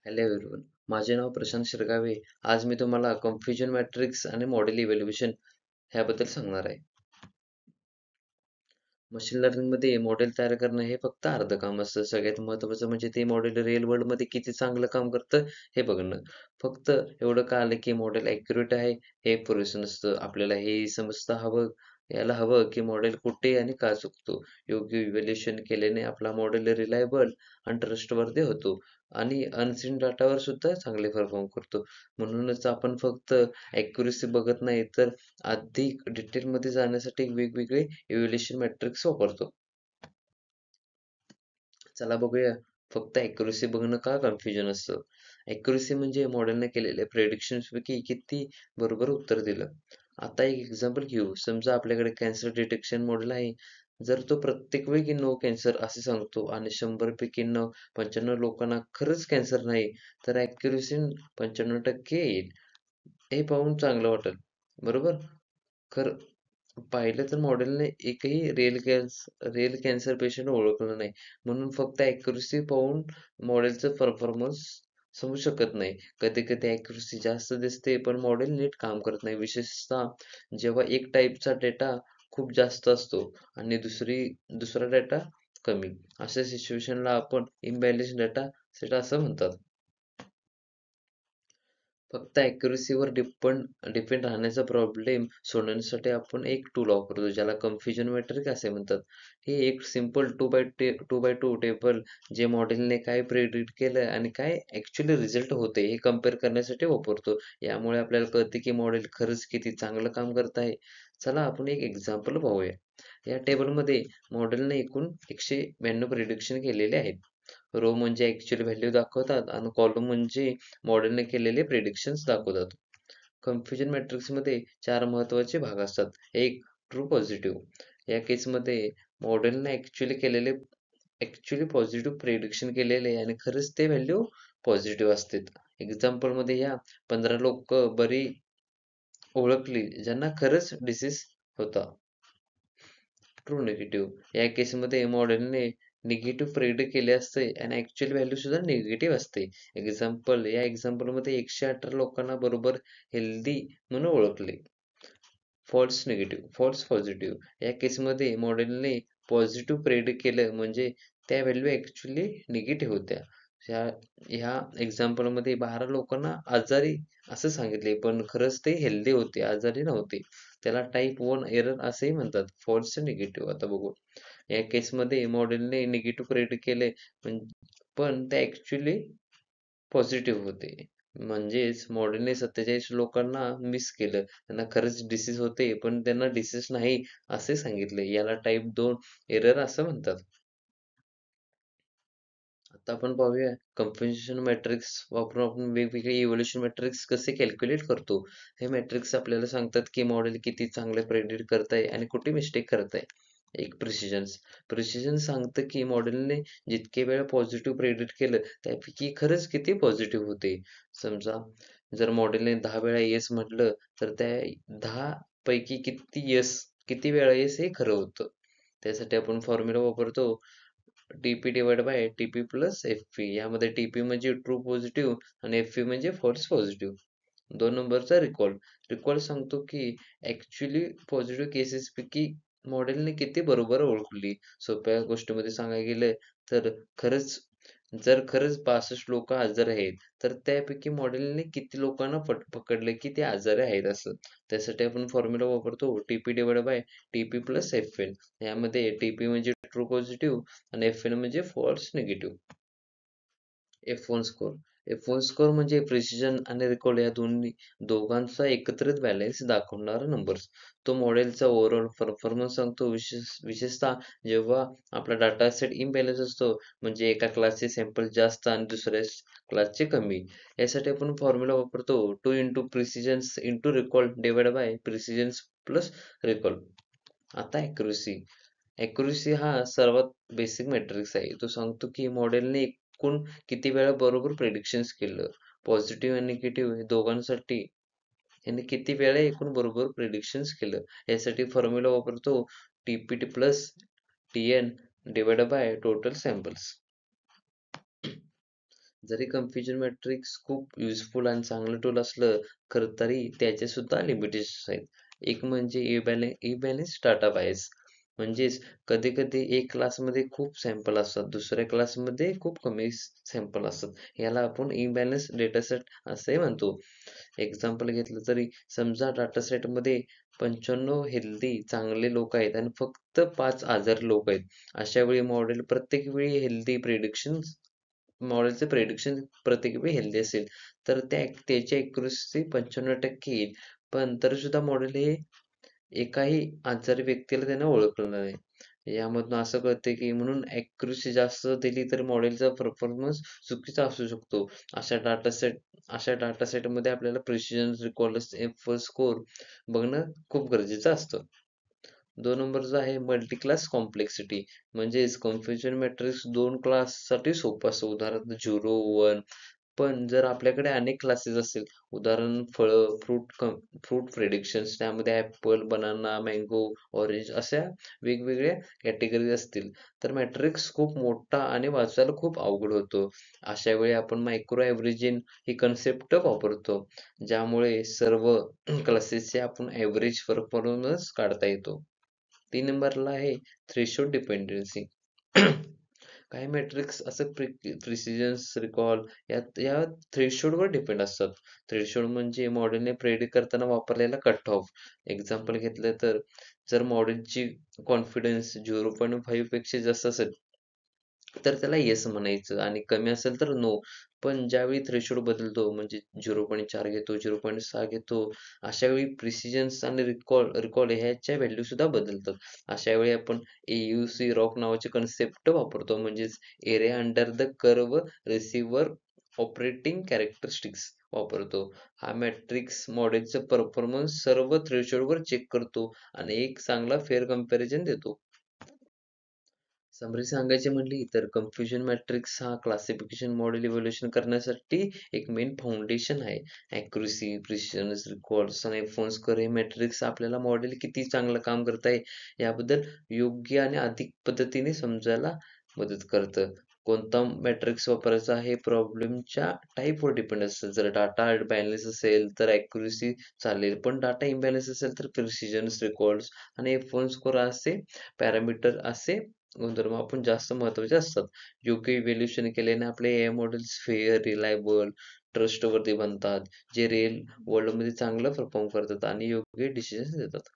Hello everyone. माझे नाव प्रशांत शिरगावे. आज मी तुम्हाला कन्फ्युजन मॅट्रिक्स आणि मॉडेल इव्हॅल्युएशन ह्याबद्दल सांगणार आहे. मशीन लर्निंगमध्ये मॉडेल तयार करणं हे फक्त अर्धं काम असतं. सगळ्यात महत्त्वाचं म्हणजे ते मॉडेल रिअल वर्ल्डमध्ये किती चांगलं काम करतं हे बघणं. फक्त एवढं कळालं की मॉडेल ॲक्युरेट आहे हे पुरेसं नसतं. आपल्याला हे समजता हवं यायला हवं की मॉडेल कुठे आणि का चुकतो. योग्य इव्हॅल्युएशन केल्याने आपला मॉडेल रिलायबल आणि ट्रस्टवर्दी होतो आणि अनसीन डाटावर सुद्धा चांगले परफॉर्म करतो. म्हणूनच आपण फक्त ॲक्युरसी बघत नाही तर अधिक डिटेलमध्ये जाण्यासाठी वेगवेगळे इव्हॅल्युएशन मॅट्रिक्स वापरतो. चला बघूया फक्त ॲक्युरसी बघणं का कन्फ्युजन असतं. ॲक्युरसी म्हणजे मॉडेलने केलेल्या प्रेडिक्शन्सपैकी किती बरोबर उत्तर दिलं. आता एक एक्झाम्पल घेऊ. समजा आपल्याकडे कॅन्सर डिटेक्शन मॉडेल आहे. जर तो प्रत्येक वेळी नो कॅन्सर असे सांगतो आणि 100 पैकी 95 लोकांना खरंच कॅन्सर नाही, तर ॲक्युरसी 95% येईल. हे पाहून चांगलं वाटेल, बरोबर? खरं पाहिलं तर मॉडेलने एकही रिअल कॅन्सर पेशंट ओळखला नाही. म्हणून फक्त ॲक्युरसी पाहून मॉडेलचं परफॉर्मन्स समजू शकत नाही. कधी-कधी ॲक्युरसी जास्त दिसते, पण मॉडेल नीट काम करत नाही. विशेषतः जेव्हा एक टाइपचा डेटा खूप जास्त असतो आणि दुसरा डेटा कमी. अशा सिच्युएशनला आपण इम्बॅलन्स डेटा सेट असं म्हणतात. फक्त ॲक्युरसीवर डिपेंड राहण्याचा प्रॉब्लेम सोडवण्यासाठी आपण एक टूल वापरतो, ज्याला कन्फ्युजन मॅट्रिक असे म्हणतात. हे एक सिंपल 2 बाय 2 टेबल जे मॉडेलने काय प्रेडिक्ट केलं आणि काय ॲक्चुअली रिझल्ट होते हे कंपेअर करण्यासाठी वापरतो. यामुळे आपल्याला कळते की मॉडेल खरंच किती चांगलं काम करत आहे. चला आपण एक एक्झाम्पल पाहूया. या टेबलमध्ये मॉडेलने एकूण 192 प्रिडिक्शन केलेले आहेत. रो म्हणजे ॲक्चुअल व्हॅल्यू दाखवतात आणि कॉलम म्हणजे मॉडेलने केलेले प्रिडिक्शन्स दाखवतात. कन्फ्युजन मॅट्रिक्समध्ये 4 महत्त्वाचे भाग असतात. एक ट्रू पॉझिटिव्ह. या केसमध्ये मॉडेलने ॲक्चुअली पॉझिटिव्ह प्रिडिक्शन केलेले आणि खरंच ते व्हॅल्यू पॉझिटिव्ह असते. एक्झाम्पलमध्ये या 15 लोकं बरी ओळखली ज्यांना खरंच डिसीज होता. True negative. या केसमध्ये मॉडेलने निगेटिव्ह प्रेडिक्ट केले असते आणि ॲक्चुअल व्हॅल्यू सुद्धा निगेटिव्ह असते. या एक्झाम्पलमध्ये 118 लोकांना बरोबर हेल्दी म्हणून ओळखले. False positive. या केसमध्ये मॉडेलने पॉझिटिव्ह प्रेडिक्ट केलं म्हणजे त्या व्हॅल्यू ॲक्चुअली निगेटिव्ह होत्या. ह्या ह्या एक्झाम्पलमध्ये 12 लोकांना आजारी असं सांगितले, पण खरंच ते हेल्दी होते, आजारी नव्हते. त्याला टाइप 1 एरर असेही म्हणतात. False negative. आता बघू. या केसमध्ये मॉडेलने निगेटिव्ह प्रेडिक्ट केले, पण ते ॲक्चुअली पॉझिटिव्ह होते. म्हणजेच मॉडेलने 47 लोकांना मिस केलं. त्यांना खरंच डिसीज होते, पण त्यांना डिसीज नाही असे सांगितले. याला टाइप 2 एरर असं म्हणतात. आता आपण पाहूया कन्फ्युजन मॅट्रिक्स वापरून आपण वेगवेगळे इव्होल्यूशन मॅट्रिक्स कसे कॅल्क्युलेट करतो. हे मॅट्रिक्स आपल्याला सांगतात की मॉडेल किती चांगले प्रेडिक्ट करत आहे आणि कुठे मिस्टेक करत आहे. एक प्रिसिजन सांगतं की मॉडेलने जितके वेळा पॉझिटिव्ह प्रेडिक्ट केलं त्यापैकी खरंच किती पॉझिटिव्ह होते. समजा जर मॉडेलने 10 वेळा येस म्हटलं तर त्या 10 पैकी किती वेळा येस हे खरं होतं. त्यासाठी आपण फॉर्म्युला वापरतो TP divide by TP plus FP. यामध्ये TP म्हणजे ट्रू पॉझिटिव्ह आणि FP म्हणजे फॉल्स पॉझिटिव्ह. 2 नंबरचा रिकॉल सांगतो की ॲक्चुअली पॉझिटिव्ह केसेसपैकी मॉडेलने किती बरोबर ओळखली. सोप्या गोष्टीमध्ये सांगायला गेलं तर खरंच 65 लोकं आजारी आहेत, तर त्यापैकी मॉडेलने किती लोकांना पकडले की ते आजारी आहेत असं. त्यासाठी आपण फॉर्म्युला वापरतो TP divide by TP plus FN. यामध्ये TP म्हणजे ट्रू पॉझिटिव्ह आणि FN म्हणजे false negative. F1 score. F1 score म्हणजे प्रिसिजन आणि रिकॉल या दोघांचा एकत्रित बॅलन्स दाखवणारा नंबर्स. तो मॉडेलचा ओव्हरऑल परफॉर्मन्स सांगतो. विशेषतः जेव्हा आपला डाटा सेट इम्बॅलन्स असतो, म्हणजे एका क्लासचे सॅम्पल जास्त आणि दुसऱ्या क्लासचे कमी. यासाठी आपण फॉर्म्युला वापरतो 2 into precisions into recall divide by precisions plus recall. आता ॲक्युरसी हा सर्वात बेसिक मॅट्रिक्स आहे. तो सांगतो की मॉडेलने एकूण किती वेळा बरोबर प्रेडिक्शन्स केलं. पॉझिटिव्ह आणि निगेटिव्ह हे दोघांसाठी ह्याने किती वेळा एकूण बरोबर प्रेडिक्शन्स केलं. यासाठी फॉर्म्युला वापरतो TPT plus TN divided by total samples. जरी कन्फ्युजन मॅट्रिक्स खूप युजफुल आणि चांगलं टूल असलं, खरं तरी त्याचे सुद्धा लिमिटेशन्स आहेत. एक म्हणजे इबॅलन्स डाटा बायस. म्हणजेच कधी-कधी एक क्लासमध्ये खूप सॅम्पल असतात, दुसऱ्या क्लासमध्ये खूप कमी सॅम्पल असतात. याला आपण इम्बॅलन्स डेटासेट असे म्हणतो. एक्झाम्पल घेतलं तरी समजा डाटा सेटमध्ये 95 हेल्दी चांगले लोक आहेत आणि फक्त 5 आजारी लोक आहेत. अशा वेळी मॉडेल प्रत्येक वेळी मॉडेलचे प्रेडिक्शन प्रत्येक वेळी हेल्दी असेल, तर त्याची ॲक्युरसी 95% येईल. पण तरीसुद्धा मॉडेल हे एकाही आजारी व्यक्तीला त्यानं ओळखलं नाही. यामधून असं कळते की म्हणून ॲक्युरसी जास्त दिली तर मॉडेलचा परफॉर्मन्स चुकीचा असू शकतो. अशा डाटा सेटमध्ये आपल्याला प्रिसिजन, रिकॉल स्कोर बघणं खूप गरजेचं असतं. 2 नंबरचा आहे मल्टी क्लास कॉम्प्लेक्सिटी. म्हणजेच कन्फ्युजन मॅट्रिक्स 2 क्लाससाठी सोपं असतं. उदाहरणार्थ 0, 1. पण जर आपल्याकडे अनेक क्लासेस असतील, उदाहरण फळं, फ्रूट प्रेडिक्शन्स त्यामध्ये ॲपल, बनाना, मँगो, ऑरेंज अशा वेगवेगळ्या कॅटेगरी असतील, तर मॅट्रिक्स खूप मोठा आणि वाचायला खूप अवघड होतो. अशा वेळी आपण मायक्रो ॲव्हरेजिंग ही कन्सेप्ट वापरतो, ज्यामुळे सर्व क्लासेसचे आपण ॲव्हरेज परफॉर्मन्स काढता येतो. 3 नंबरला आहे थ्रेशोल्ड डिपेंडन्सी. काही मॅट्रिक्स असं प्रिसिजन्स, रिकॉल या थ्रेशोल्डवर डिपेंड असतात. थ्रेशोल्ड म्हणजे मॉडेलने प्रेडिक्ट करताना वापरलेला कट ऑफ. एक्झाम्पल घेतलं तर जर मॉडेलची कॉन्फिडन्स 0.5 पेक्षा जास्त असेल, तर त्याला येस म्हणायचं आणि कमी असेल तर नो. पण ज्यावेळी थ्रेशोल्ड बदलतो म्हणजे 0.4 घेतो, 0.6 घेतो, अशा वेळी प्रिसिजन्स आणि रिकॉल ह्याच्या व्हॅल्यू सुद्धा बदलतात. अशा वेळी आपण AUC रॉक नावाचे कन्सेप्ट वापरतो. म्हणजेच area under the curve receiver operating characteristics वापरतो. हा मॅट्रिक्स मॉडेलचा परफॉर्मन्स सर्व थ्रेशोल्डवर चेक करतो आणि एक चांगला फेअर कंपॅरिझन देतो. समरी सांगायची म्हणली तर कन्फ्युजन मॅट्रिक्स हा क्लासिफिकेशन मॉडेल इव्हॅल्युएशन करण्यासाठी एक मेन फाउंडेशन आहे. ॲक्युरसी, प्रिसिजन, रिकॉर्ड्स आणि फोन स्कोअर हे मॅट्रिक्स आपल्याला मॉडेल किती चांगलं काम करत आहे याबद्दल योग्य आणि अधिक पद्धतीने समजायला मदत करतं. कोणता मॅट्रिक्स वापरायचा हे प्रॉब्लेमच्या टाईपवर डिपेंड असतं. जर डाटा बॅलन्स असेल तर ॲक्युरसी चालेल, पण डाटा इम्बॅलन्स असेल तर प्रिसिजन, रिकॉर्ड्स आणि फोन स्कोअर असे पॅरामीटर असे गुणधर्म आपण जास्त महत्त्वाचे असतात. योग्य इव्हॅल्युएशन केल्याने आपले AI models fair, reliable, trustworthy बनतात, जे रिअल वर्ल्डमध्ये चांगलं परफॉर्म करतात आणि योग्य डिसिजन्स देतात.